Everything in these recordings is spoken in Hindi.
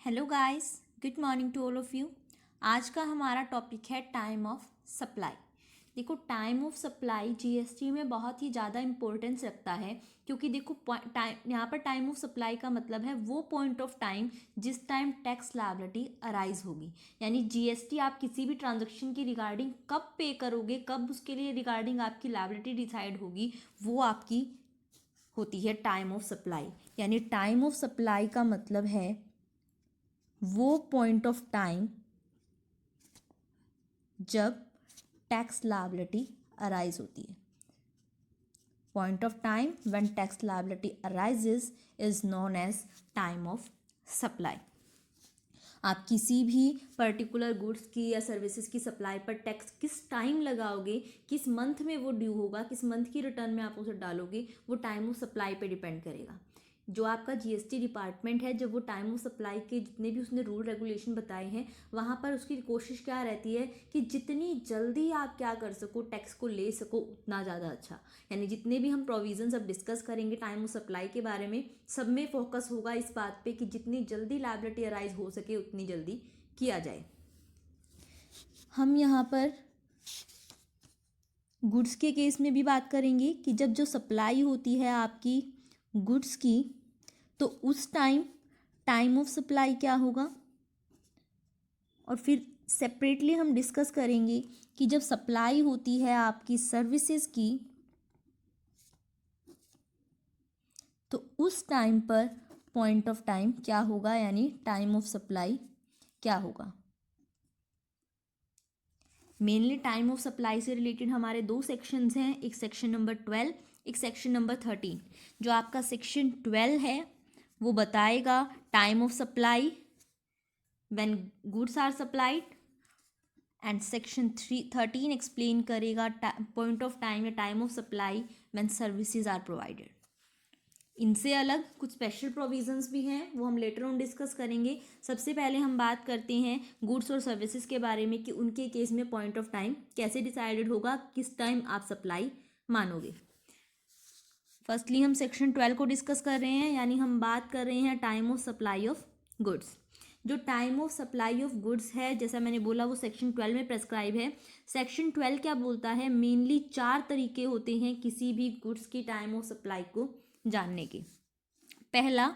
Hello guys, good morning to all of you. आज का हमारा टॉपिक है टाइम ऑफ सप्लाई। देखो, टाइम ऑफ सप्लाई जीएसटी में बहुत ही ज़्यादा इम्पोर्टेंस रखता है, क्योंकि देखो टाइम यहाँ पर टाइम ऑफ सप्लाई का मतलब है वो पॉइंट ऑफ टाइम जिस टाइम टैक्स लायबिलिटी अराइज होगी। यानी जीएसटी आप किसी भी ट्रांजेक्शन की रिगार्डिंग कब पे करोगे, कब उसके लिए रिगार्डिंग आपकी लायबिलिटी डिसाइड होगी, वो आपकी होती है टाइम ऑफ सप्लाई। यानी टाइम ऑफ सप्लाई का मतलब है वो पॉइंट ऑफ टाइम जब टैक्स लायबिलिटी अराइज होती है। Point of time when tax liability arises is known as time of supply. आप किसी भी पर्टिकुलर गुड्स की या सर्विसेज की सप्लाई पर टैक्स किस टाइम लगाओगे, किस मंथ में वो ड्यू होगा, किस मंथ की रिटर्न में आप उसे डालोगे, वो टाइम ऑफ सप्लाई पे डिपेंड करेगा। जो आपका जीएसटी डिपार्टमेंट है, जब वो टाइम ऑफ सप्लाई के जितने भी उसने रूल रेगुलेशन बताए हैं, वहाँ पर उसकी कोशिश क्या रहती है कि जितनी जल्दी आप क्या कर सको, टैक्स को ले सको, उतना ज़्यादा अच्छा। यानी जितने भी हम प्रोविजंस अब डिस्कस करेंगे टाइम ऑफ सप्लाई के बारे में, सब में फोकस होगा इस बात पे कि जितनी जल्दी लायबिलिटी अराइज हो सके उतनी जल्दी किया जाए। हम यहाँ पर गुड्स के केस में भी बात करेंगे कि जब जो सप्लाई होती है आपकी गुड्स की, तो उस टाइम ऑफ सप्लाई क्या होगा। और फिर सेपरेटली हम डिस्कस करेंगे कि जब सप्लाई होती है आपकी सर्विसेज की, तो उस टाइम पर पॉइंट ऑफ टाइम क्या होगा, यानी टाइम ऑफ सप्लाई क्या होगा। मेनली टाइम ऑफ सप्लाई से रिलेटेड हमारे दो सेक्शंस हैं, एक सेक्शन नंबर 12, एक सेक्शन नंबर 13। जो आपका सेक्शन 12 है वो बताएगा time of supply when goods are supplied, and section 13 explain करेगा पॉइंट ऑफ टाइम या time of supply when services are provided. इनसे अलग कुछ स्पेशल प्रोविजंस भी हैं, वो हम लेटर ऑन डिस्कस करेंगे। सबसे पहले हम बात करते हैं गुड्स और सर्विसेज के बारे में कि उनके केस में पॉइंट ऑफ टाइम कैसे डिसाइडेड होगा, किस टाइम आप सप्लाई मानोगे। फर्स्टली हम सेक्शन 12 को डिस्कस कर रहे हैं, यानी हम बात कर रहे हैं time of supply of goods. जो time of supply of goods है, जैसा मैंने बोला, वो सेक्शन 12 में प्रेस्क्राइब है। सेक्शन 12 क्या बोलता है, मेनली 4 तरीके होते हैं किसी भी गुड्स की टाइम ऑफ सप्लाई को जानने के। पहला,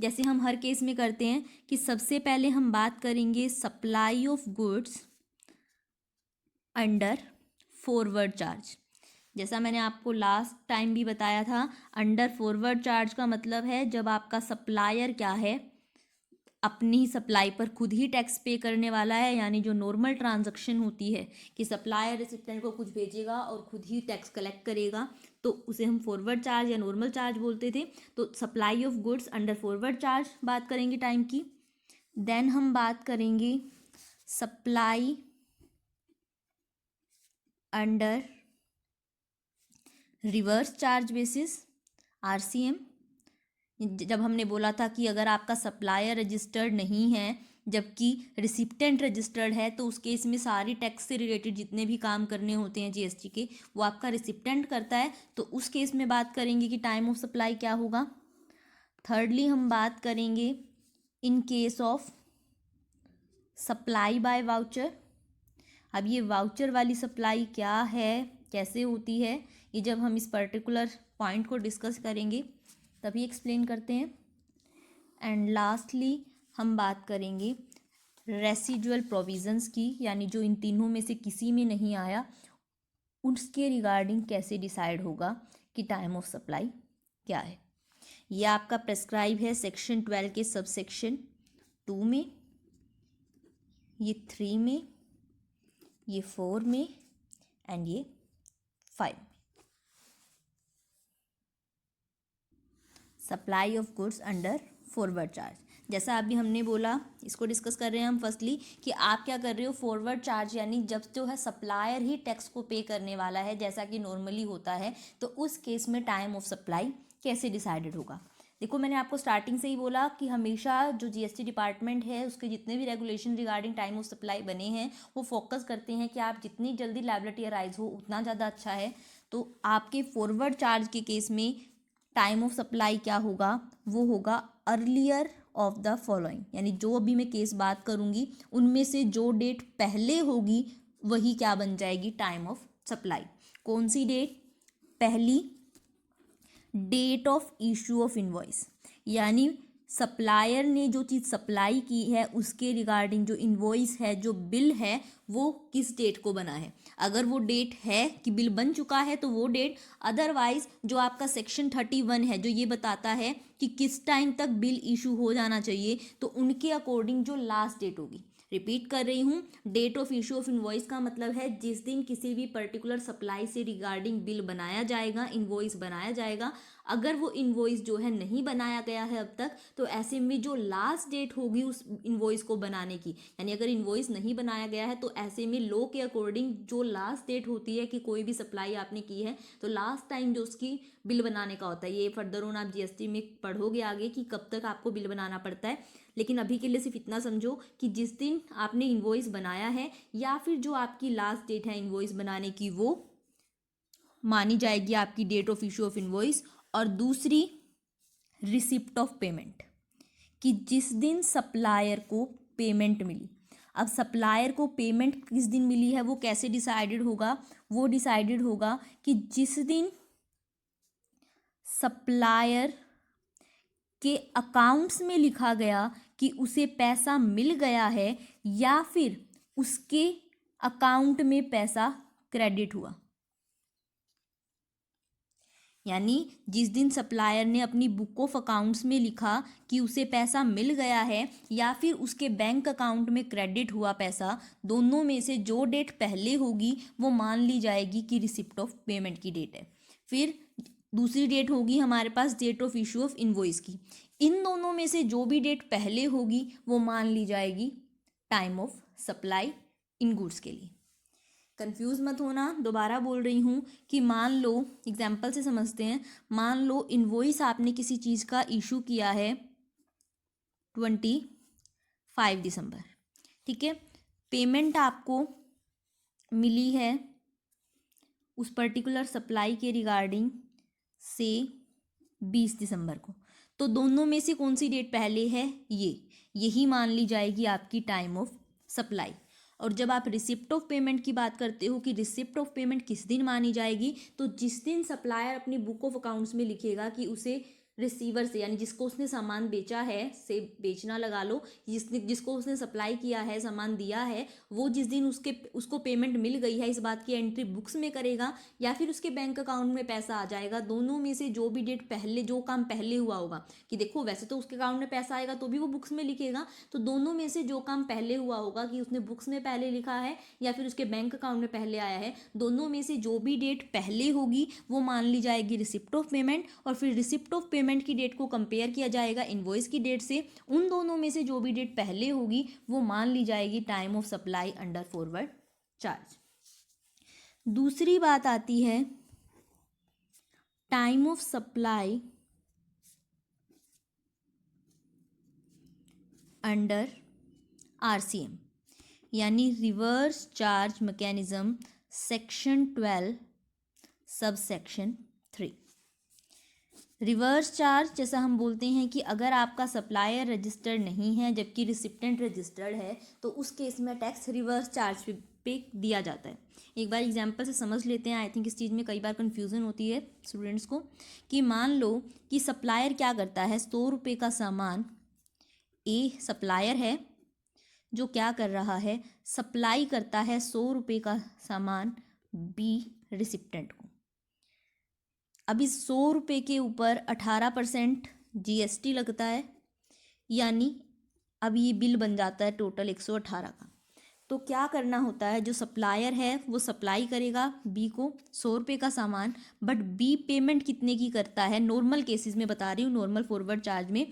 जैसे हम हर केस में करते हैं कि सबसे पहले हम बात करेंगे supply of goods under forward charge. जैसा मैंने आपको लास्ट टाइम भी बताया था, अंडर फॉरवर्ड चार्ज का मतलब है जब आपका सप्लायर क्या है, अपनी ही सप्लाई पर खुद ही टैक्स पे करने वाला है। यानी जो नॉर्मल ट्रांजैक्शन होती है कि सप्लायर रिसिप्टेंट को कुछ भेजेगा और खुद ही टैक्स कलेक्ट करेगा, तो उसे हम फॉरवर्ड चार्ज या नॉर्मल चार्ज बोलते थे। तो supply of goods under forward charge बात करेंगे टाइम की। देन हम बात करेंगे supply under reverse charge basis, RCM. जब हमने बोला था कि अगर आपका सप्लायर रजिस्टर्ड नहीं है जबकि रिसिप्टेंट रजिस्टर्ड है, तो उस केस में सारी टैक्स से रिलेटेड जितने भी काम करने होते हैं जीएसटी के, वो आपका रिसिप्टेंट करता है। तो उस केस में बात करेंगे कि टाइम ऑफ सप्लाई क्या होगा। थर्डली हम बात करेंगे इन case of supply by voucher. अब ये वाउचर वाली सप्लाई क्या है, कैसे होती है, ये जब हम इस पर्टिकुलर पॉइंट को डिस्कस करेंगे तभी एक्सप्लेन करते हैं। एंड लास्टली हम बात करेंगे रेसिजुअल प्रोविजंस की, यानी जो इन तीनों में से किसी में नहीं आया उसके रिगार्डिंग कैसे डिसाइड होगा कि टाइम ऑफ सप्लाई क्या है। ये आपका प्रेस्क्राइब है सेक्शन 12 के सब सेक्शन 2 में, ये 3 में, ये 4 में एंड ये 5 में। Supply of goods under forward charge, जैसा अभी हमने बोला, इसको डिस्कस कर रहे हैं हम फर्स्टली कि आप क्या कर रहे हो, फॉरवर्ड चार्ज, यानी जब जो है सप्लायर ही टैक्स को पे करने वाला है जैसा कि नॉर्मली होता है, तो उस केस में टाइम ऑफ सप्लाई कैसे डिसाइडेड होगा। देखो, मैंने आपको स्टार्टिंग से ही बोला कि हमेशा जो जीएसटी डिपार्टमेंट है उसके जितने भी regulation regarding time of supply बने हैं, वो फोकस करते हैं कि आप जितनी जल्दी लायबिलिटी अराइज हो उतना ज़्यादा अच्छा है। तो आपके फॉरवर्ड चार्ज के केस में टाइम ऑफ सप्लाई क्या होगा, वो होगा अर्लियर ऑफ द फॉलोइंग, यानी जो अभी मैं केस बात करूँगी उनमें से जो डेट पहले होगी वही क्या बन जाएगी, टाइम ऑफ सप्लाई। कौन सी डेट? पहली date of issue of invoice, यानी सप्लायर ने जो चीज़ सप्लाई की है उसके रिगार्डिंग जो इनवॉइस है, जो बिल है, वो किस डेट को बना है। अगर वो डेट है कि बिल बन चुका है तो वो डेट, अदरवाइज जो आपका सेक्शन 31 है जो ये बताता है कि किस टाइम तक बिल इशू हो जाना चाहिए, तो उनके अकॉर्डिंग जो लास्ट डेट होगी, रिपीट कर रही हूँ, date of issue of invoice का मतलब है जिस दिन किसी भी पर्टिकुलर सप्लाई से रिगार्डिंग बिल बनाया जाएगा, इनवॉइस बनाया जाएगा। अगर वो इनवॉइस जो है नहीं बनाया गया है अब तक, तो ऐसे में जो लास्ट डेट होगी उस इनवॉइस को बनाने की, यानी अगर इनवॉइस नहीं बनाया गया है तो ऐसे में लॉ के अकॉर्डिंग जो लास्ट डेट होती है कि कोई भी सप्लाई आपने की है तो लास्ट टाइम जो उसकी बिल बनाने का होता है, ये फर्दर ऑन आप जीएसटी में पढ़ोगे आगे कि कब तक आपको बिल बनाना पड़ता है, लेकिन अभी के लिए सिर्फ इतना समझो कि जिस दिन आपने इनवॉइस बनाया है या फिर जो आपकी लास्ट डेट है इनवॉइस बनाने की, वो मानी जाएगी आपकी date of issue of invoice. और दूसरी रिसिप्ट ऑफ पेमेंट, कि जिस दिन सप्लायर को पेमेंट मिली। अब सप्लायर को पेमेंट किस दिन मिली है वो कैसे डिसाइडेड होगा, वो डिसाइडेड होगा कि जिस दिन सप्लायर के अकाउंट्स में लिखा गया कि उसे पैसा मिल गया है या फिर उसके अकाउंट में पैसा क्रेडिट हुआ। यानी जिस दिन सप्लायर ने अपनी बुक ऑफ अकाउंट्स में लिखा कि उसे पैसा मिल गया है या फिर उसके बैंक अकाउंट में क्रेडिट हुआ पैसा, दोनों में से जो डेट पहले होगी वो मान ली जाएगी कि रिसिप्ट ऑफ पेमेंट की डेट है। फिर दूसरी डेट होगी हमारे पास date of issue of invoice की। इन दोनों में से जो भी डेट पहले होगी वो मान ली जाएगी time of supply in goods के लिए। कंफ्यूज मत होना, दोबारा बोल रही हूँ कि मान लो, एग्जाम्पल से समझते हैं, मान लो इनवॉइस आपने किसी चीज़ का इशू किया है 25 दिसंबर, ठीक है, पेमेंट आपको मिली है उस पर्टिकुलर सप्लाई के रिगार्डिंग से 20 दिसंबर को, तो दोनों में से कौन सी डेट पहले है, यही मान ली जाएगी आपकी टाइम ऑफ सप्लाई। और जब आप रिसिप्ट ऑफ पेमेंट की बात करते हो कि रिसिप्ट ऑफ पेमेंट किस दिन मानी जाएगी, तो जिस दिन सप्लायर अपनी बुक ऑफ अकाउंट्स में लिखेगा कि उसे रिसीवर से, यानी जिसको उसने सामान बेचा है, से बेचना लगा लो, जिसको उसने सप्लाई किया है, सामान दिया है, वो जिस दिन उसको पेमेंट मिल गई है इस बात की एंट्री बुक्स में करेगा या फिर उसके बैंक अकाउंट में पैसा आ जाएगा। दोनों में से जो भी डेट पहले, जो काम पहले हुआ होगा, कि देखो वैसे तो उसके अकाउंट में पैसा आएगा तो भी वो बुक्स में लिखेगा, तो दोनों में से जो काम पहले हुआ होगा कि उसने बुक्स में पहले लिखा है या फिर उसके बैंक अकाउंट में पहले आया है, दोनों में से जो भी डेट पहले होगी वो मान ली जाएगी रिसिप्ट ऑफ पेमेंट। और फिर रिसिप्ट ऑफ पेमेंट की डेट को कंपेयर किया जाएगा इनवॉइस की डेट से, उन दोनों में से जो भी डेट पहले होगी वो मान ली जाएगी time of supply under forward charge. दूसरी बात आती है time of supply under RCM, यानी reverse charge mechanism, section 12 sub section 3। Reverse charge जैसा हम बोलते हैं कि अगर आपका सप्लायर रजिस्टर्ड नहीं है जबकि रिसिप्टेंट रजिस्टर्ड है तो उस केस में टैक्स रिवर्स चार्ज पे दिया जाता है। एक बार एग्जांपल से समझ लेते हैं, आई थिंक इस चीज़ में कई बार कन्फ्यूज़न होती है स्टूडेंट्स को, कि मान लो कि सप्लायर क्या करता है, 100 रुपये का सामान, ए सप्लायर है जो क्या कर रहा है, सप्लाई करता है 100 रुपये का सामान बी रिसिप्टेंट को। अब इस 100 रुपये के ऊपर 18% जीएसटी लगता है, यानी अब ये बिल बन जाता है टोटल 118 का। तो क्या करना होता है, जो सप्लायर है वो सप्लाई करेगा बी को 100 रुपये का सामान, बट बी पेमेंट कितने की करता है, नॉर्मल केसेस में बता रही हूँ, नॉर्मल फॉरवर्ड चार्ज में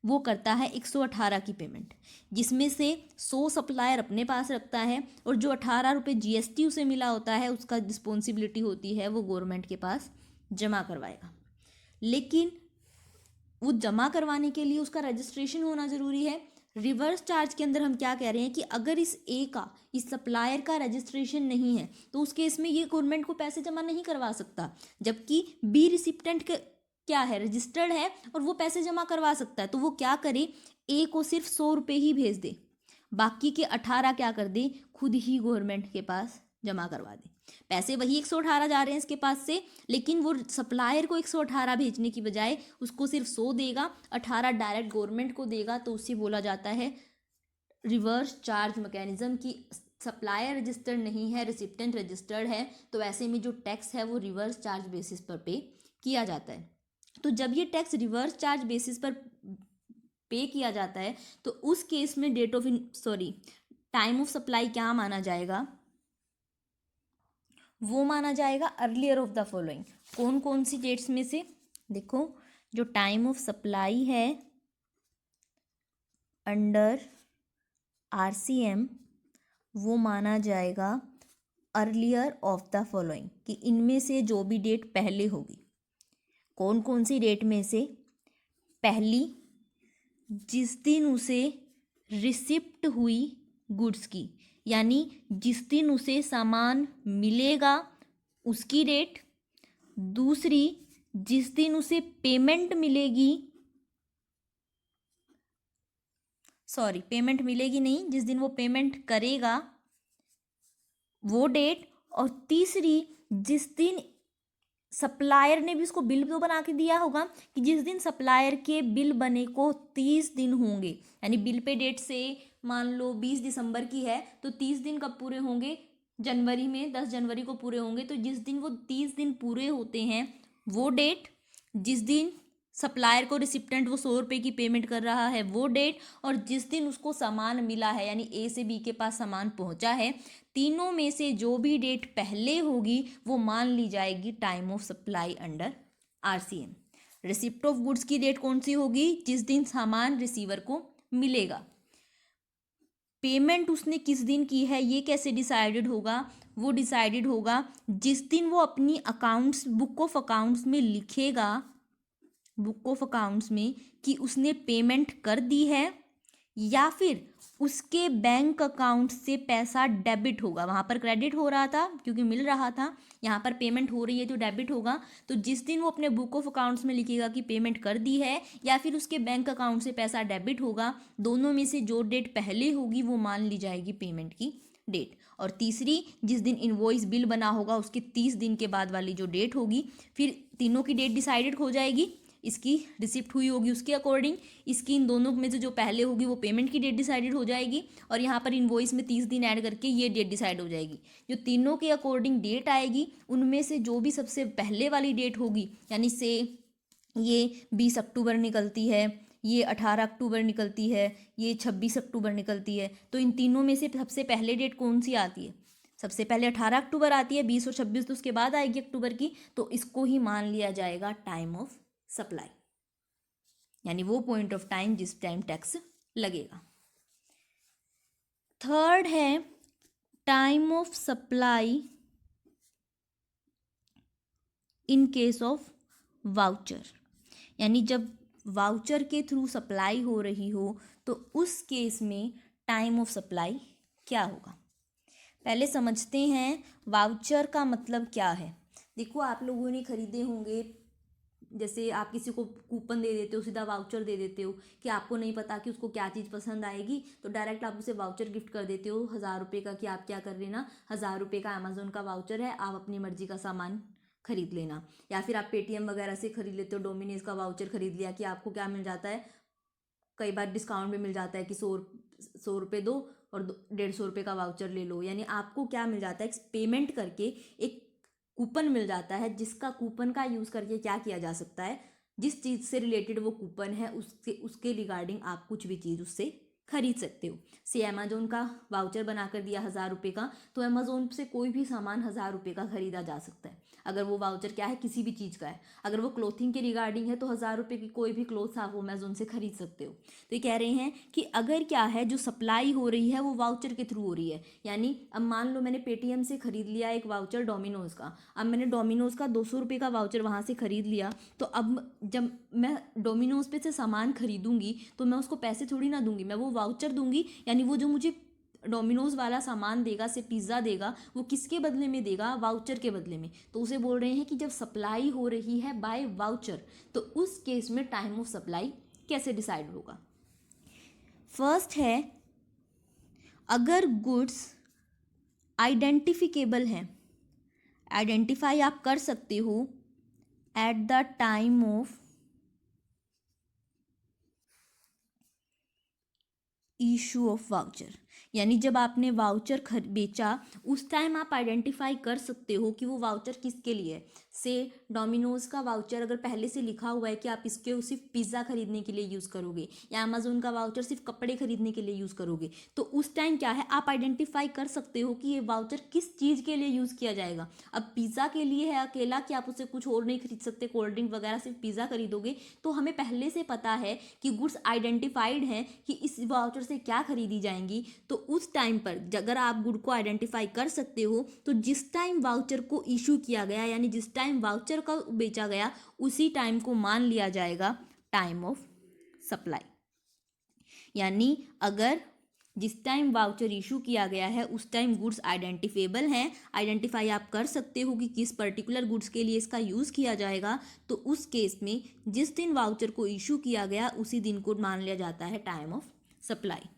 वो करता है 118 की पेमेंट, जिसमें से 100 सप्लायर अपने पास रखता है और जो 18 रुपये जीएसटी उसे मिला होता है उसका रिस्पॉन्सिबिलिटी होती है वो गवर्नमेंट के पास जमा करवाएगा। लेकिन वो जमा करवाने के लिए उसका रजिस्ट्रेशन होना ज़रूरी है। रिवर्स चार्ज के अंदर हम क्या कह रहे हैं कि अगर इस ए का, इस सप्लायर का रजिस्ट्रेशन नहीं है तो उस केस में ये गवर्नमेंट को पैसे जमा नहीं करवा सकता, जबकि बी रिसिप्टेंट क्या है, रजिस्टर्ड है और वो पैसे जमा करवा सकता है, तो वो क्या करे, ए को सिर्फ 100 रुपये ही भेज दे, बाकी के 18 क्या कर दे, खुद ही गवर्नमेंट के पास जमा करवा दे। पैसे वही 118 जा रहे हैं इसके पास से, लेकिन वो सप्लायर को 118 भेजने की बजाय उसको सिर्फ 100 देगा, 18 डायरेक्ट गवर्नमेंट को देगा, तो उसे बोला जाता है रिवर्स चार्ज मैकेनिज्म की। सप्लायर रजिस्टर्ड नहीं है, रिसिप्टेंट रजिस्टर्ड है, तो ऐसे में जो टैक्स है वो रिवर्स चार्ज बेसिस पर पे किया जाता है। तो जब ये टैक्स रिवर्स चार्ज बेसिस पर पे किया जाता है तो उस केस में टाइम ऑफ सप्लाई क्या माना जाएगा, वो माना जाएगा अर्लियर ऑफ द फॉलोइंग। कौन कौन सी डेट्स में से, देखो जो टाइम ऑफ सप्लाई है अंडर आरसीएम वो माना जाएगा अर्लियर ऑफ द फॉलोइंग, कि इनमें से जो भी डेट पहले होगी। कौन कौन सी डेट में से, पहली जिस दिन उसे रिसिप्ट हुई गुड्स की, यानी जिस दिन उसे सामान मिलेगा उसकी डेट। दूसरी जिस दिन उसे पेमेंट मिलेगी, पेमेंट मिलेगी नहीं, जिस दिन वो पेमेंट करेगा वो डेट। और तीसरी जिस दिन सप्लायर ने भी उसको बिल तो बना के दिया होगा, कि जिस दिन सप्लायर के बिल बने को 30 दिन होंगे, यानी बिल पे डेट से मान लो 20 दिसंबर की है तो 30 दिन कब पूरे होंगे, जनवरी में 10 जनवरी को पूरे होंगे, तो जिस दिन वो 30 दिन पूरे होते हैं वो डेट। जिस दिन सप्लायर को रिसिप्टेंट वो 100 रुपये की पेमेंट कर रहा है वो डेट, और जिस दिन उसको सामान मिला है यानी ए से बी के पास सामान पहुंचा है, तीनों में से जो भी डेट पहले होगी वो मान ली जाएगी time of supply under RCM. Receipt of goods की डेट कौन सी होगी, जिस दिन सामान रिसीवर को मिलेगा। पेमेंट उसने किस दिन की है ये कैसे डिसाइडेड होगा, वो डिसाइडेड होगा जिस दिन वो अपनी अकाउंट्स बुक ऑफ अकाउंट्स में लिखेगा, बुक ऑफ अकाउंट्स में, कि उसने पेमेंट कर दी है, या फिर उसके बैंक अकाउंट से पैसा डेबिट होगा। वहाँ पर क्रेडिट हो रहा था क्योंकि मिल रहा था, यहाँ पर पेमेंट हो रही है तो डेबिट होगा। तो जिस दिन वो अपने बुक ऑफ अकाउंट्स में लिखेगा कि पेमेंट कर दी है, या फिर उसके बैंक अकाउंट से पैसा डेबिट होगा, दोनों में से जो डेट पहले होगी वो मान ली जाएगी पेमेंट की डेट। और तीसरी जिस दिन इनवॉइस बिल बना होगा उसके 30 दिन के बाद वाली जो डेट होगी, फिर तीनों की डेट डिसाइडेड हो जाएगी, इसकी रिसिप्ट हुई होगी उसके अकॉर्डिंग, इसकी इन दोनों में से जो पहले होगी वो पेमेंट की डेट डिसाइडेड हो जाएगी, और यहाँ पर इनवॉइस में 30 दिन ऐड करके ये डेट डिसाइड हो जाएगी। जो तीनों के अकॉर्डिंग डेट आएगी उनमें से जो भी सबसे पहले वाली डेट होगी, यानी से ये 20 अक्टूबर निकलती है, ये 18 अक्टूबर निकलती है, ये 26 अक्टूबर निकलती है, तो इन तीनों में से सबसे पहले डेट कौन सी आती है, सबसे पहले 18 अक्टूबर आती है, 20 और 26 तो उसके बाद आएगी अक्टूबर की, तो इसको ही मान लिया जाएगा टाइम ऑफ सप्लाई, यानी वो पॉइंट ऑफ टाइम जिस टाइम टैक्स लगेगा। थर्ड है time of supply in case of voucher, यानी जब वाउचर के थ्रू सप्लाई हो रही हो तो उस केस में टाइम ऑफ सप्लाई क्या होगा। पहले समझते हैं वाउचर का मतलब क्या है। देखो आप लोगों ने खरीदे होंगे, जैसे आप किसी को कूपन दे देते हो, सीधा वाउचर दे देते हो, कि आपको नहीं पता कि उसको क्या चीज़ पसंद आएगी, तो डायरेक्ट आप उसे वाउचर गिफ्ट कर देते हो 1000 रुपये का, कि आप क्या कर लेना, 1000 रुपये का अमेजोन का वाउचर है, आप अपनी मर्जी का सामान खरीद लेना। या फिर आप पेटीएम वगैरह से खरीद लेते हो, डोमिनोज का वाउचर खरीद लिया, कि आपको क्या मिल जाता है, कई बार डिस्काउंट भी मिल जाता है कि 100 रुपये दो और 150 रुपये का वाउचर ले लो, यानी आपको क्या मिल जाता है, पेमेंट करके एक कूपन मिल जाता है, जिसका कूपन का यूज़ करके क्या किया जा सकता है, जिस चीज़ से रिलेटेड वो कूपन है उसके रिगार्डिंग आप कुछ भी चीज़ उससे खरीद सकते हो। से अमेजोन का वाउचर बनाकर दिया 1000 रुपये का, तो अमेजोन से कोई भी सामान 1000 रुपये का खरीदा जा सकता है, अगर वो वाउचर क्या है, किसी भी चीज़ का है। अगर वो क्लोथिंग के रिगार्डिंग है तो 1000 रुपये की कोई भी क्लोथ्स आप अमेजोन से खरीद सकते हो। तो ये कह रहे हैं कि अगर क्या है जो सप्लाई हो रही है वो वाउचर के थ्रू हो रही है, यानी अब मान लो मैंने पेटीएम से खरीद लिया एक वाउचर डोमिनोज़ का, अब मैंने डोमिनोज़ का 200 रुपये का वाउचर वहाँ से खरीद लिया, तो अब जब मैं डोमिनोज़ पे से सामान खरीदूंगी तो मैं उसको पैसे थोड़ी ना दूंगी, मैं वो वाउचर दूंगी, यानी वो जो मुझे डोमिनोज वाला सामान देगा, से पिज़्ज़ा देगा, वो किसके बदले में देगा? वाउचर के बदले में। तो उसे बोल रहे हैं कि जब सप्लाई हो रही है बाय वाउचर, तो उस केस में टाइम ऑफ सप्लाई कैसे डिसाइड होगा? फर्स्ट है, अगर गुड्स आइडेंटिफिकेबल हैं, आइडेंटिफाई आप कर सकते हो at the time of issue of voucher, यानी जब आपने वाउचर बेचा उस टाइम आप आइडेंटिफाई कर सकते हो कि वो वाउचर किसके लिए है। से डोमिनोज का वाउचर अगर पहले से लिखा हुआ है कि आप इसके सिर्फ पिज़्ज़ा खरीदने के लिए यूज़ करोगे, या अमेजोन का वाउचर सिर्फ कपड़े खरीदने के लिए यूज़ करोगे, तो उस टाइम क्या है, आप आइडेंटिफाई कर सकते हो कि ये वाउचर किस चीज़ के लिए यूज़ किया जाएगा। अब पिज़्ज़ा के लिए है अकेला, कि आप उससे कुछ और नहीं खरीद सकते, कोल्ड ड्रिंक वगैरह, सिर्फ पिज़्ज़ा खरीदोगे, तो हमें पहले से पता है कि गुड्स आइडेंटिफाइड हैं कि इस वाउचर से क्या खरीदी जाएंगी। तो उस टाइम पर अगर आप गुड को आइडेंटिफाई कर सकते हो, तो जिस टाइम वाउचर को इशू किया गया, यानी जिस टाइम वाउचर का बेचा गया, उसी टाइम को मान लिया जाएगा टाइम ऑफ सप्लाई। यानी अगर जिस टाइम वाउचर इशू किया गया है उस टाइम गुड्स आइडेंटिफेबल हैं, आइडेंटिफाई आप कर सकते हो कि किस पर्टिकुलर गुड्स के लिए इसका यूज़ किया जाएगा, तो उस केस में जिस दिन वाउचर को इशू किया गया उसी दिन को मान लिया जाता है टाइम ऑफ सप्लाई।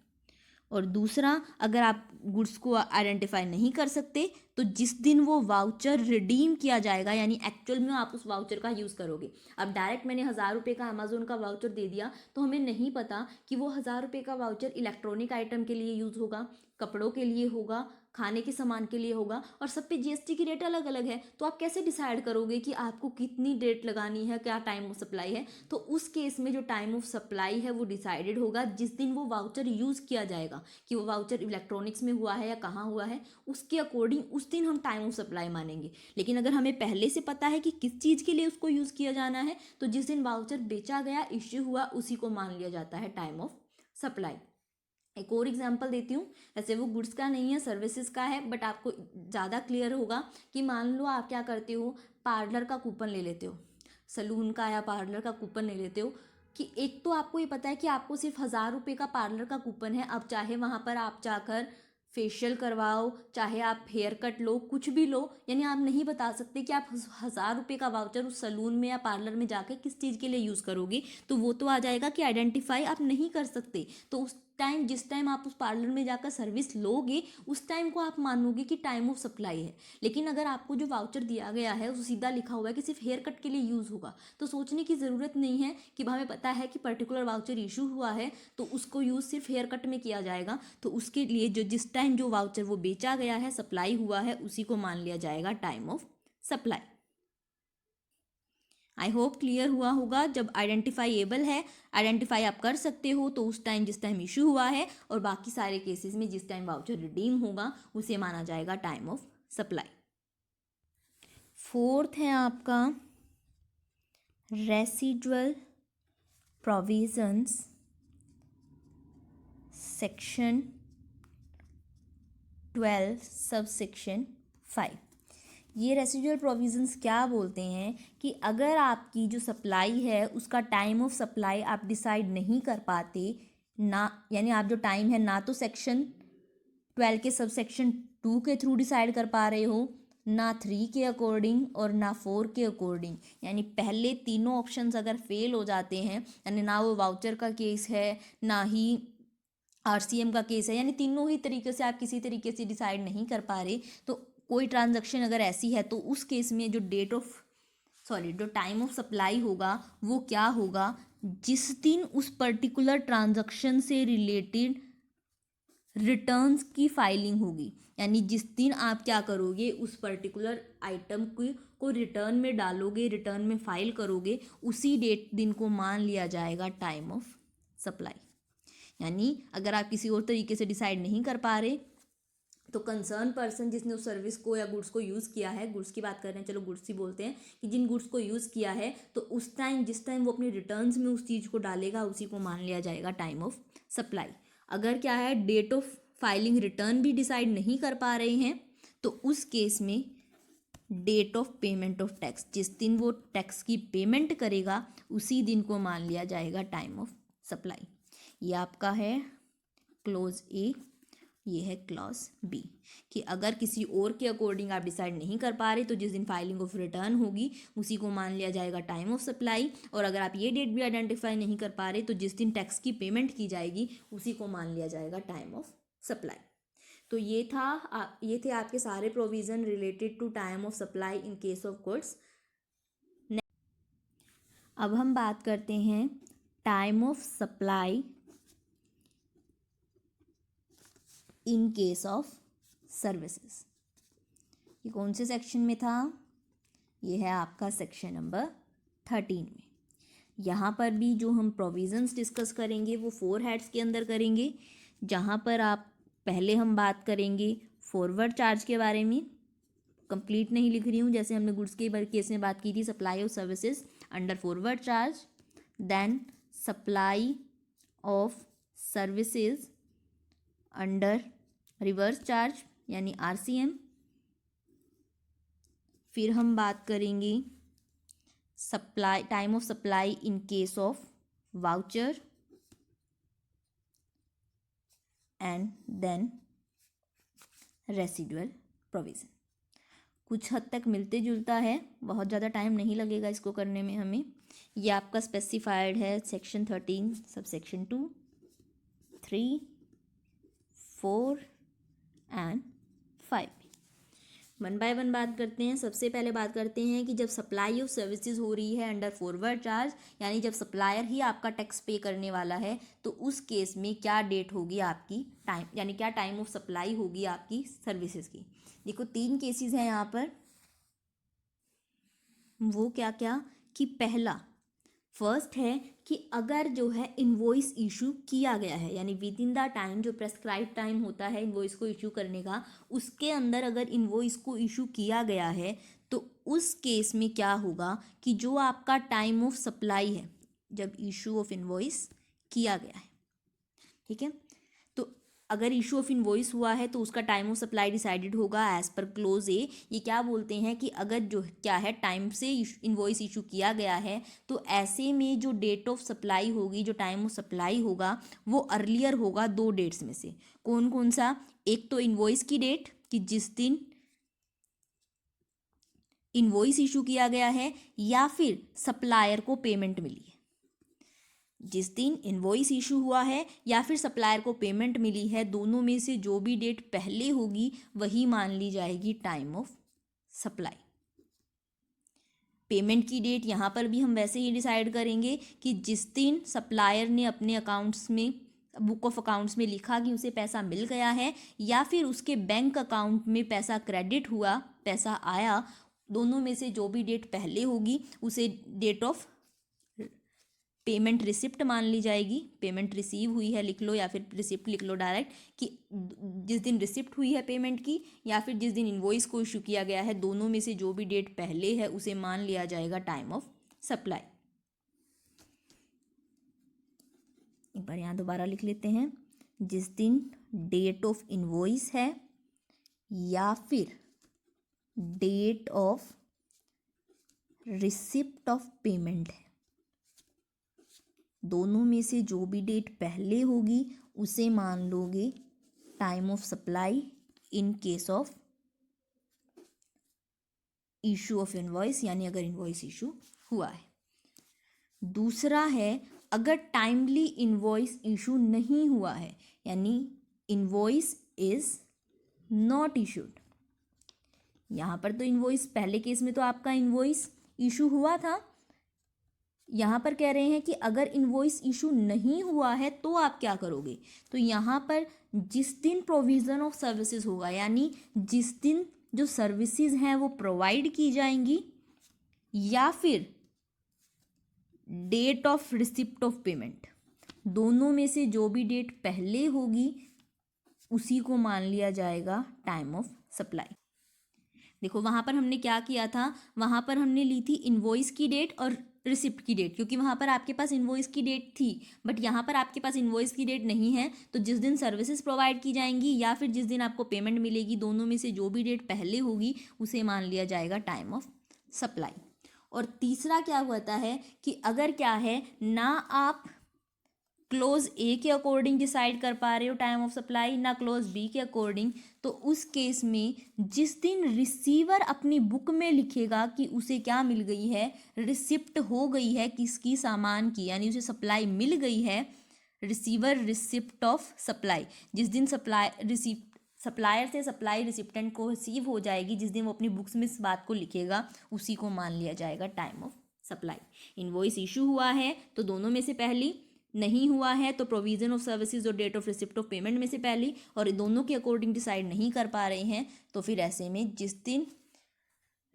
और दूसरा, अगर आप गुड्स को आइडेंटिफाई नहीं कर सकते, तो जिस दिन वो वाउचर रिडीम किया जाएगा, यानी एक्चुअल में आप उस वाउचर का यूज़ करोगे। अब डायरेक्ट मैंने 1000 रुपये का अमेजोन का वाउचर दे दिया, तो हमें नहीं पता कि वो 1000 रुपये का वाउचर इलेक्ट्रॉनिक आइटम के लिए यूज़ होगा, कपड़ों के लिए होगा, खाने के सामान के लिए होगा, और सब पे जीएसटी की रेट अलग अलग है। तो आप कैसे डिसाइड करोगे कि आपको कितनी रेट लगानी है, क्या टाइम ऑफ सप्लाई है? तो उस केस में जो टाइम ऑफ सप्लाई है वो डिसाइडेड होगा जिस दिन वो वाउचर यूज़ किया जाएगा, कि वो वाउचर इलेक्ट्रॉनिक्स में हुआ है या कहाँ हुआ है, उसके अकॉर्डिंग उस दिन हम टाइम ऑफ सप्लाई मानेंगे। लेकिन अगर हमें पहले से पता है कि किस चीज़ के लिए उसको यूज़ किया जाना है, तो जिस दिन वाउचर बेचा गया, इश्यू हुआ, उसी को मान लिया जाता है टाइम ऑफ सप्लाई। एक और एग्जांपल देती हूँ, वैसे वो गुड्स का नहीं है, सर्विसेज का है, बट आपको ज़्यादा क्लियर होगा कि मान लो आप क्या करते हो, पार्लर का कूपन ले लेते हो, सलून का या पार्लर का कूपन ले लेते हो, कि एक तो आपको ये पता है कि आपको सिर्फ 1000 रुपये का पार्लर का कूपन है। अब चाहे वहाँ पर आप जाकर फेशियल करवाओ, चाहे आप हेयर कट लो, कुछ भी लो, यानी आप नहीं बता सकते कि आप 1000 रुपये का वाउचर उस सलून में या पार्लर में जाकर किस चीज़ के लिए यूज़ करोगे। तो वो तो आ जाएगा कि आइडेंटिफाई आप नहीं कर सकते। तो उस टाइम, जिस टाइम आप उस पार्लर में जाकर सर्विस लोगे, उस टाइम को आप मानोगे कि टाइम ऑफ सप्लाई है। लेकिन अगर आपको जो वाउचर दिया गया है उस सीधा लिखा हुआ है कि सिर्फ हेयर कट के लिए यूज़ होगा, तो सोचने की ज़रूरत नहीं है कि हमें पता है कि पर्टिकुलर वाउचर इशू हुआ है तो उसको यूज़ सिर्फ हेयर कट में किया जाएगा। तो उसके लिए जो जिस टाइम जो वाउचर वो बेचा गया है, सप्लाई हुआ है, उसी को मान लिया जाएगा time of supply. I hope clear हुआ होगा। जब आइडेंटिफाइएबल है, आइडेंटिफाई आप कर सकते हो, तो उस टाइम जिस टाइम इशू हुआ है, और बाकी सारे केसेस में जिस टाइम वाउचर रिडीम होगा उसे माना जाएगा टाइम ऑफ सप्लाई। फोर्थ है आपका residual provisions, section 12 sub section 5। ये रेसिडुअल प्रोविजंस क्या बोलते हैं कि अगर आपकी जो सप्लाई है उसका टाइम ऑफ सप्लाई आप डिसाइड नहीं कर पाते ना, यानी आप जो टाइम है ना तो सेक्शन 12 के सब सेक्शन 2 के थ्रू डिसाइड कर पा रहे हो, ना 3 के अकॉर्डिंग और ना 4 के अकॉर्डिंग, यानी पहले तीनों ऑप्शंस अगर फेल हो जाते हैं, यानी ना वो वाउचर का केस है, ना ही आरसीएम का केस है, यानी तीनों ही तरीके से आप किसी तरीके से डिसाइड नहीं कर पा रहे, तो कोई ट्रांजैक्शन अगर ऐसी है, तो उस केस में जो टाइम ऑफ सप्लाई होगा वो क्या होगा, जिस दिन उस पर्टिकुलर ट्रांजैक्शन से रिलेटेड रिटर्न्स की फाइलिंग होगी, यानी जिस दिन आप क्या करोगे, उस पर्टिकुलर आइटम को रिटर्न में डालोगे, रिटर्न में फाइल करोगे, उसी दिन को मान लिया जाएगा टाइम ऑफ सप्लाई। यानी अगर आप किसी और तरीके से डिसाइड नहीं कर पा रहे, तो कंसर्न पर्सन जिसने उस सर्विस को या गुड्स को यूज़ किया है, गुड्स की बात कर रहे हैं, चलो गुड्स ही बोलते हैं, कि जिन गुड्स को यूज़ किया है, तो उस टाइम जिस टाइम वो अपनी रिटर्न्स में उस चीज़ को डालेगा, उसी को मान लिया जाएगा टाइम ऑफ सप्लाई। अगर क्या है, डेट ऑफ फाइलिंग रिटर्न भी डिसाइड नहीं कर पा रहे हैं, तो उस केस में date of payment of tax, जिस दिन वो टैक्स की पेमेंट करेगा उसी दिन को मान लिया जाएगा टाइम ऑफ सप्लाई। ये आपका है क्लोज ए ये है क्लॉज बी कि अगर किसी और के अकॉर्डिंग आप डिसाइड नहीं कर पा रहे तो जिस दिन फाइलिंग ऑफ रिटर्न होगी उसी को मान लिया जाएगा टाइम ऑफ सप्लाई, और अगर आप ये डेट भी आइडेंटिफाई नहीं कर पा रहे तो जिस दिन टैक्स की पेमेंट की जाएगी उसी को मान लिया जाएगा टाइम ऑफ सप्लाई। तो ये थे आपके सारे provision related to time of supply in case of goods. अब हम बात करते हैं time of supply in case of services. ये कौन से सेक्शन में था? ये है आपका सेक्शन नंबर 13 में। यहाँ पर भी जो हम प्रोविज़न्स डिस्कस करेंगे वो 4 हेड्स के अंदर करेंगे, जहाँ पर आप पहले हम बात करेंगे फॉरवर्ड चार्ज के बारे में। कंप्लीट नहीं लिख रही हूँ, जैसे हमने गुड्स के केस में बात की थी, supply of services under forward charge, then supply of services under reverse charge यानी आरसीएम। फिर हम बात करेंगे supply time of supply in case of voucher, and then residual provision. कुछ हद तक मिलते जुलता है, बहुत ज़्यादा टाइम नहीं लगेगा इसको करने में हमें। ये आपका स्पेसिफाइड है section 13 sub section 2, 3, 4 and 5। One by one बात करते हैं। सबसे पहले बात करते हैं कि जब सप्लाई ऑफ सर्विसेज हो रही है अंडर फॉरवर्ड चार्ज, यानी जब सप्लायर ही आपका टैक्स पे करने वाला है, तो उस केस में क्या डेट होगी आपकी टाइम, यानी क्या टाइम ऑफ सप्लाई होगी आपकी सर्विसेज की। देखो 3 केसेस हैं यहाँ पर। वो क्या क्या कि पहला फर्स्ट है कि अगर जो है इनवॉइस इशू किया गया है, यानी विद इन द टाइम जो प्रेस्क्राइब टाइम होता है इनवॉइस को इशू करने का, उसके अंदर अगर इनवॉइस को इशू किया गया है तो उस केस में क्या होगा कि जो आपका टाइम ऑफ सप्लाई है जब इशू ऑफ इनवॉइस किया गया है, ठीक है, तो अगर इशू ऑफ इनवॉइस हुआ है तो उसका टाइम ऑफ सप्लाई डिसाइडेड होगा एज पर क्लोज ए। ये क्या बोलते हैं कि अगर जो क्या है टाइम से इनवॉइस इशू किया गया है तो ऐसे में जो डेट ऑफ सप्लाई होगी, जो टाइम ऑफ सप्लाई होगा वो अर्लियर होगा 2 डेट्स में से। कौन कौन सा? एक तो इनवॉइस की डेट कि जिस दिन इनवॉइस इशू किया गया है, या फिर सप्लायर को पेमेंट मिली है। जिस दिन इनवॉइस इशू हुआ है या फिर सप्लायर को पेमेंट मिली है, दोनों में से जो भी डेट पहले होगी वही मान ली जाएगी टाइम ऑफ सप्लाई। पेमेंट की डेट यहाँ पर भी हम वैसे ही डिसाइड करेंगे कि जिस दिन सप्लायर ने अपने अकाउंट्स में बुक ऑफ अकाउंट्स में लिखा कि उसे पैसा मिल गया है या फिर उसके बैंक अकाउंट में पैसा क्रेडिट हुआ, पैसा आया, दोनों में से जो भी डेट पहले होगी उसे डेट ऑफ पेमेंट रिसिप्ट मान ली जाएगी। पेमेंट रिसीव हुई है लिख लो या फिर रिसिप्ट लिख लो डायरेक्ट, कि जिस दिन रिसिप्ट हुई है पेमेंट की या फिर जिस दिन इनवॉइस को इशू किया गया है, दोनों में से जो भी डेट पहले है उसे मान लिया जाएगा टाइम ऑफ सप्लाई। एक बार यहाँ दोबारा लिख लेते हैं। जिस दिन डेट ऑफ इनवॉइस है या फिर date of receipt of payment है, दोनों में से जो भी डेट पहले होगी उसे मान लोगे time of supply in case of issue of invoice, यानी अगर इनवॉइस इशू हुआ है। दूसरा है अगर टाइमली इनवॉइस इशू नहीं हुआ है, यानी इनवॉइस इज नॉट इशूड। यहाँ पर तो इनवॉइस, पहले केस में तो आपका इनवॉइस इशू हुआ था, यहाँ पर कह रहे हैं कि अगर इनवॉइस इशू नहीं हुआ है तो आप क्या करोगे। तो यहाँ पर जिस दिन प्रोविज़न ऑफ सर्विसेज होगा, यानी जिस दिन जो सर्विसेज हैं वो प्रोवाइड की जाएंगी, या फिर date of receipt of payment, दोनों में से जो भी डेट पहले होगी उसी को मान लिया जाएगा टाइम ऑफ सप्लाई। देखो वहाँ पर हमने क्या किया था, वहाँ पर हमने ली थी इनवॉइस की डेट और रिसिप्ट की डेट, क्योंकि वहाँ पर आपके पास इनवॉइस की डेट थी, बट यहाँ पर आपके पास इनवॉइस की डेट नहीं है। तो जिस दिन सर्विसेज प्रोवाइड की जाएंगी या फिर जिस दिन आपको पेमेंट मिलेगी, दोनों में से जो भी डेट पहले होगी उसे मान लिया जाएगा टाइम ऑफ सप्लाई। और तीसरा क्या होता है कि अगर क्या है ना आप क्लोज ए के अकॉर्डिंग डिसाइड कर पा रहे हो टाइम ऑफ सप्लाई, ना क्लोज बी के अकॉर्डिंग, तो उस केस में जिस दिन रिसीवर अपनी बुक में लिखेगा कि उसे क्या मिल गई है, रिसिप्ट हो गई है किसकी, सामान की, यानी उसे सप्लाई मिल गई है, रिसीवर रिसिप्ट ऑफ सप्लाई, जिस दिन सप्लायर से सप्लाई रिसिप्टेंट को रिसीव हो जाएगी, जिस दिन वो अपनी बुक्स में इस बात को लिखेगा, उसी को मान लिया जाएगा time of supply. Invoice issue हुआ है तो दोनों में से पहली, नहीं हुआ है तो प्रोविजन ऑफ सर्विसेज और date of receipt of payment में से पहली, और दोनों के अकॉर्डिंग डिसाइड नहीं कर पा रहे हैं तो फिर ऐसे में जिस दिन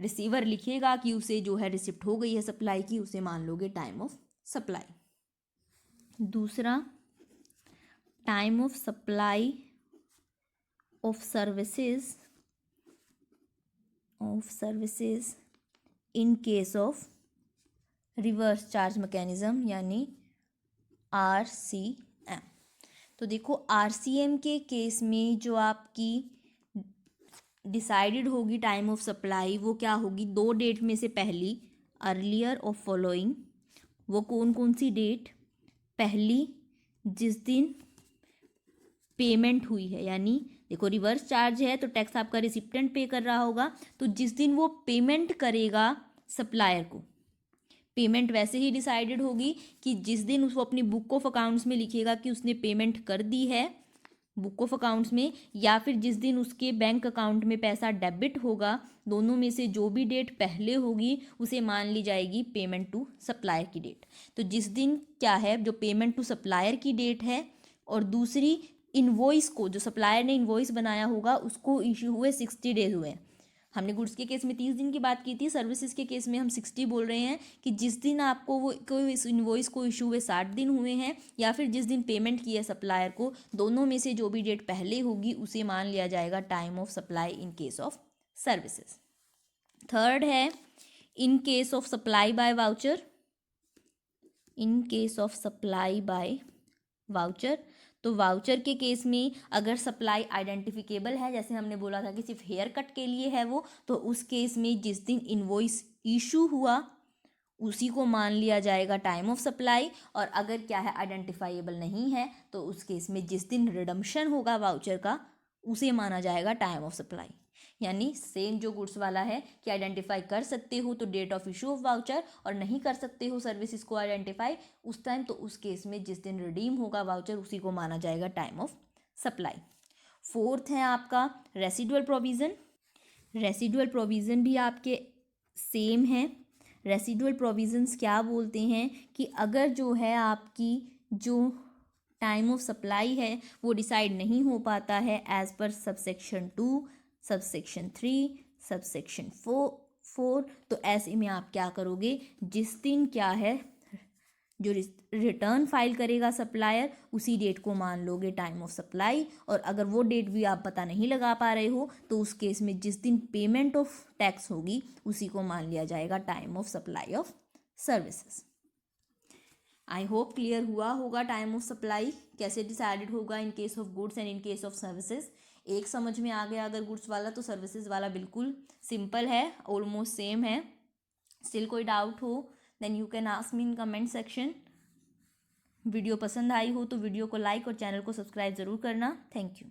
रिसीवर लिखेगा कि उसे जो है रिसिप्ट हो गई है सप्लाई की, उसे मान लोगे टाइम ऑफ सप्लाई। दूसरा, time of supply of services in case of reverse charge mechanism यानी RCM। तो देखो RCM के केस में जो आपकी डिसाइडेड होगी टाइम ऑफ सप्लाई वो क्या होगी, दो डेट में से पहली, अर्लियर और फॉलोइंग। वो कौन कौन सी डेट, पहली जिस दिन पेमेंट हुई है, यानी देखो रिवर्स चार्ज है तो टैक्स आपका रिसिप्टेंट पे कर रहा होगा, तो जिस दिन वो पेमेंट करेगा सप्लायर को, पेमेंट वैसे ही डिसाइडेड होगी कि जिस दिन उसको अपनी बुक ऑफ अकाउंट्स में लिखेगा कि उसने पेमेंट कर दी है बुक ऑफ अकाउंट्स में, या फिर जिस दिन उसके बैंक अकाउंट में पैसा डेबिट होगा, दोनों में से जो भी डेट पहले होगी उसे मान ली जाएगी पेमेंट टू सप्लायर की डेट। तो जिस दिन क्या है, जो पेमेंट टू सप्लायर की डेट है, और दूसरी इनवॉइस को, जो सप्लायर ने इनवॉइस बनाया होगा उसको इशू हुए 60 डेज हुए। हमने गुड्स के केस में 30 दिन की बात की थी, सर्विसेज के केस में हम 60 बोल रहे हैं कि जिस दिन आपको वो कोई इस इनवॉइस को इशू हुए 60 दिन हुए हैं, या फिर जिस दिन पेमेंट की है सप्लायर को, दोनों में से जो भी डेट पहले होगी उसे मान लिया जाएगा time of supply in case of services. Third है in case of supply by voucher. In case of supply by voucher, तो वाउचर के केस में अगर सप्लाई आइडेंटिफिकेबल है, जैसे हमने बोला था कि सिर्फ हेयर कट के लिए है वो, तो उस केस में जिस दिन इनवॉइस इशू हुआ उसी को मान लिया जाएगा टाइम ऑफ सप्लाई। और अगर क्या है, आइडेंटिफाइबल नहीं है, तो उस केस में जिस दिन रिडम्पशन होगा वाउचर का उसे माना जाएगा टाइम ऑफ सप्लाई। यानी सेम जो गुड्स वाला है कि आइडेंटिफाई कर सकते हो तो date of issue of voucher, और नहीं कर सकते हो सर्विसेज को आइडेंटिफाई उस टाइम, तो उस केस में जिस दिन रिडीम होगा वाउचर उसी को माना जाएगा टाइम ऑफ सप्लाई। फोर्थ है आपका रेसिडुअल प्रोविज़न। रेसिडुअल प्रोविज़न भी आपके सेम है। रेसिडुअल प्रोविजंस क्या बोलते हैं कि अगर जो है आपकी जो टाइम ऑफ सप्लाई है वो डिसाइड नहीं हो पाता है as per subsection 2, subsection 3, subsection 4, तो ऐसे में आप क्या करोगे, जिस दिन क्या है जो रिटर्न फाइल करेगा सप्लायर उसी डेट को मान लोगे टाइम ऑफ सप्लाई। और अगर वो डेट भी आप पता नहीं लगा पा रहे हो तो उस केस में जिस दिन पेमेंट ऑफ टैक्स होगी उसी को मान लिया जाएगा time of supply of services. I hope clear हुआ होगा टाइम ऑफ सप्लाई कैसे डिसाइडेड होगा इन case of goods and in case of services. एक समझ में आ गया अगर गुड्स वाला, तो सर्विसेज वाला बिल्कुल सिंपल है, ऑलमोस्ट सेम है। स्टिल कोई डाउट हो then you can ask me in comment section. Video पसंद आई हो तो वीडियो को लाइक और चैनल को सब्सक्राइब ज़रूर करना। Thank you.